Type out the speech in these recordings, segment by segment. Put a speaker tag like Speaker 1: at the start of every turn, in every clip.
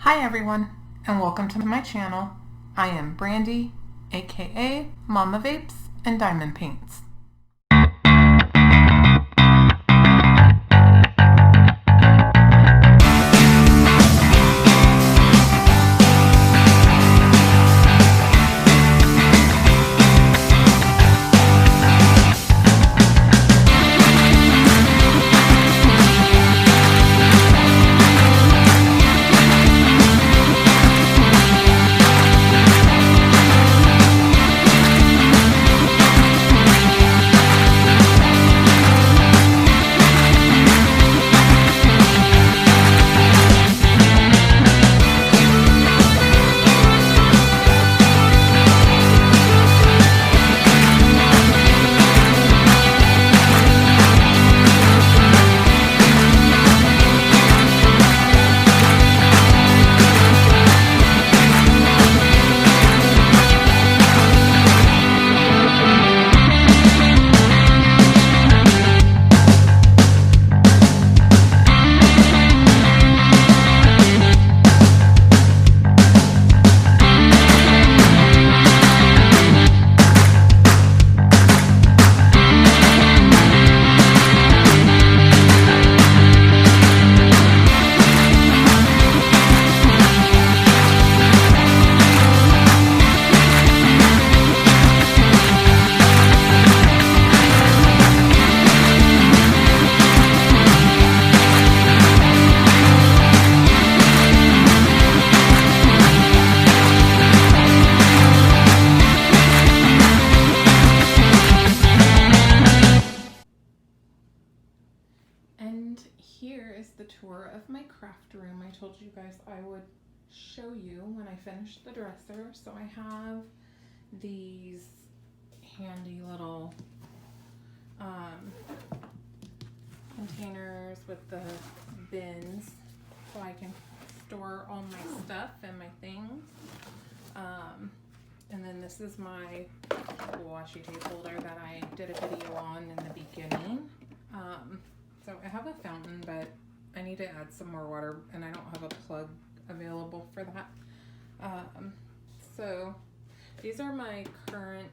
Speaker 1: Hi everyone, and welcome to my channel. I am Brandy, aka Mama Vapes and Diamond Paints. And here is the tour of my craft room. I told you guys I would show you when I finish the dresser. So I have these handy little containers with the bins so I can store all my stuff and my things. And then this is my washi tape holder that I did a video on in the beginning. So I have a fountain, but I need to add some more water, and I don't have a plug available for that. So these are my current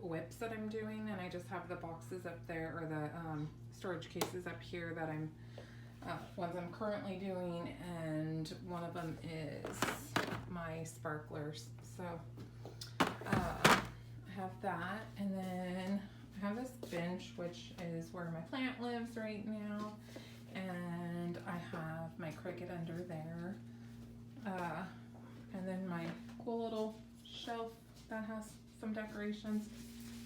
Speaker 1: whips that I'm doing, and I just have the boxes up there, or the storage cases up here that I'm ones I'm currently doing, and one of them is my sparklers. So I have that, and then I have this bench, which is where my plant lives right now, and I have my cricket under there, and then my cool little shelf that has some decorations,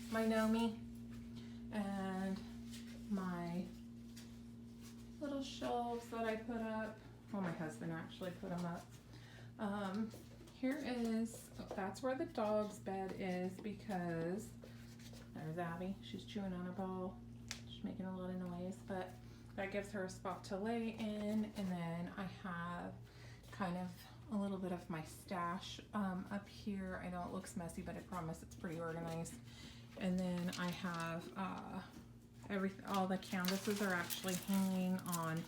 Speaker 1: my Nomi, and my little shelves that I put up. Well, my husband actually put them up. Here is, that's where the dog's bed is, because there's Abby. She's chewing on a ball. She's making a lot of noise, but that gives her a spot to lay in. And then I have kind of a little bit of my stash up here. I know it looks messy, but I promise it's pretty organized. And then I have all the canvases are actually hanging on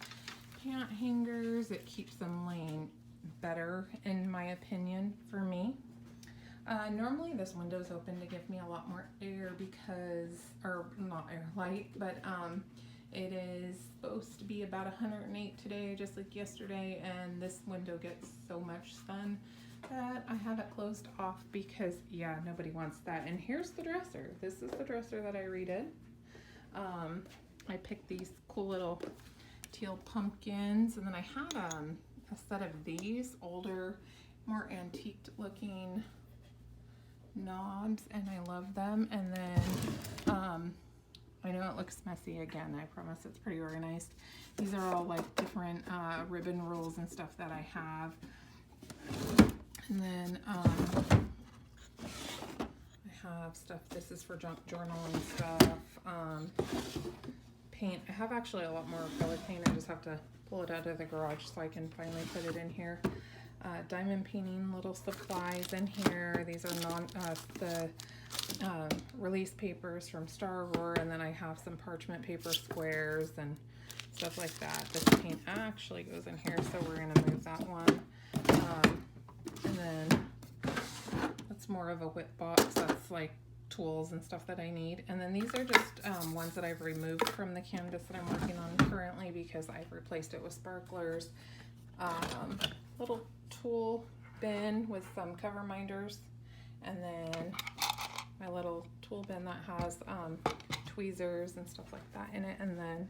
Speaker 1: pant hangers. It keeps them laying better, in my opinion, for me. Normally this window's open to give me a lot more air because, or not air, light, but it is supposed to be about 108 today, just like yesterday, and this window gets so much sun that I have it closed off because, yeah, nobody wants that. And here's the dresser. This is the dresser that I redid. I picked these cool little teal pumpkins, and then I had a set of these older, more antiqued looking knobs, and I love them. And then I know it looks messy again, I promise it's pretty organized. These are all like different ribbon rolls and stuff that I have. And then I have stuff, this is for junk journaling stuff. Paint, I have actually a lot more acrylic paint. I just have to pull it out of the garage so I can finally put it in here. Diamond painting little supplies in here. These are the release papers from Star Roar, and then I have some parchment paper squares and stuff like that. This paint actually goes in here, so we're going to move that one. And then that's more of a whip box. That's like tools and stuff that I need. And then these are just ones that I've removed from the canvas that I'm working on currently because I've replaced it with sparklers. Little tool bin with some cover minders, and then my little tool bin that has tweezers and stuff like that in it. And then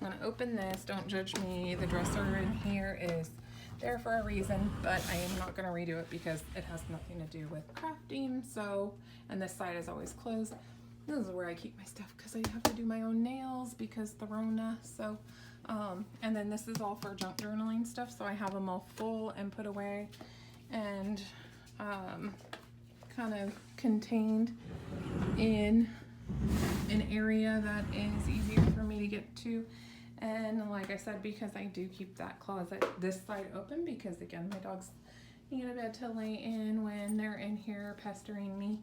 Speaker 1: I'm gonna open this. Don't judge me. The dresser in here is there for a reason, but I am not gonna redo it because it has nothing to do with crafting. So, and this side is always closed. This is where I keep my stuff because I have to do my own nails because the Rona. So, and then this is all for junk journaling stuff. So I have them all full and put away and kind of contained in an area that is easier for me to get to. And like I said, because I do keep that closet this side open because again, my dogs need a bed to lay in when they're in here pestering me.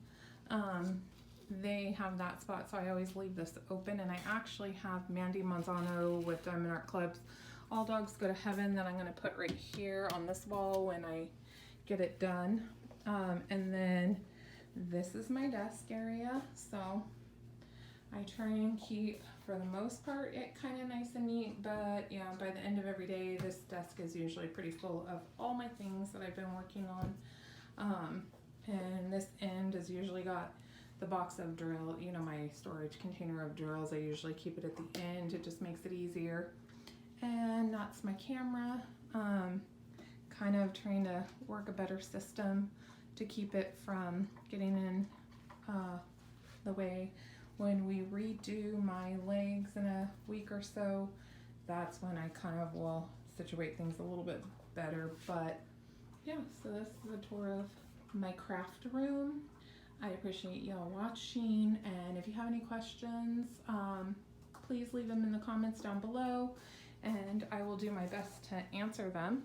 Speaker 1: They have that spot, so I always leave this open. And I actually have Mandy Manzano with Diamond Art Club's All Dogs Go to Heaven that I'm going to put right here on this wall when I get it done. And then this is my desk area, so I try and keep, for the most part, it kind of nice and neat. But yeah, by the end of every day, this desk is usually pretty full of all my things that I've been working on. And this end has usually got the box of drill, you know, my storage container of drills. I usually keep it at the end. It just makes it easier. And that's my camera. Kind of trying to work a better system to keep it from getting in the way. When we redo my legs in a week or so, that's when I kind of will situate things a little bit better. But yeah, so this is a tour of my craft room. I appreciate y'all watching, and if you have any questions, please leave them in the comments down below, and I will do my best to answer them.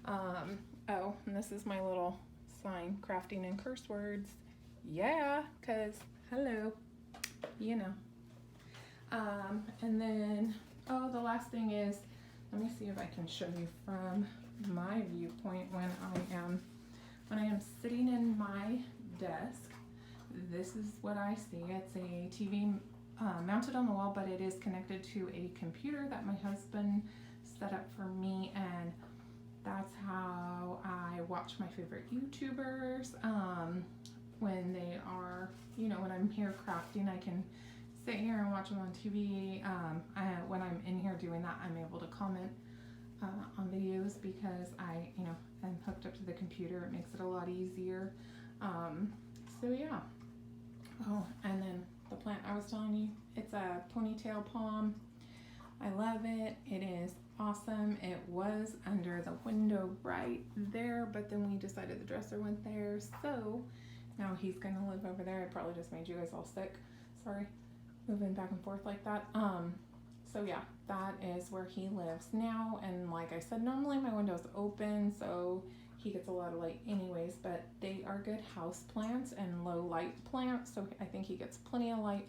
Speaker 1: Oh, and this is my little sign, crafting and curse words. Yeah, because hello, you know. And then, oh, the last thing is, let me see if I can show you from my viewpoint when I am sitting in my desk. This is what I see. It's a TV mounted on the wall, but it is connected to a computer that my husband set up for me, and that's how I watch my favorite YouTubers. When they are, you know, when I'm here crafting, I can sit here and watch them on TV. When I'm in here doing that, I'm able to comment on videos because I, you know, am hooked up to the computer. It makes it a lot easier. So yeah. Oh, and then the plant I was telling you, it's a ponytail palm. I love it. It is awesome. It was under the window right there, but then we decided the dresser went there, so now he's gonna live over there. I probably just made you guys all sick. Sorry, moving back and forth like that. So yeah, that is where he lives now. And like I said, normally my window's open, so he gets a lot of light anyways, but they are good house plants and low light plants, so I think he gets plenty of light.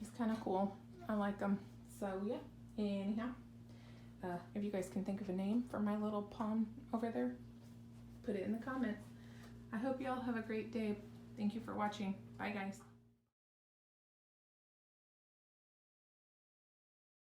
Speaker 1: He's kind of cool. I like him. So yeah, anyhow, if you guys can think of a name for my little palm over there, put it in the comments. I hope you all have a great day. Thank you for watching. Bye guys.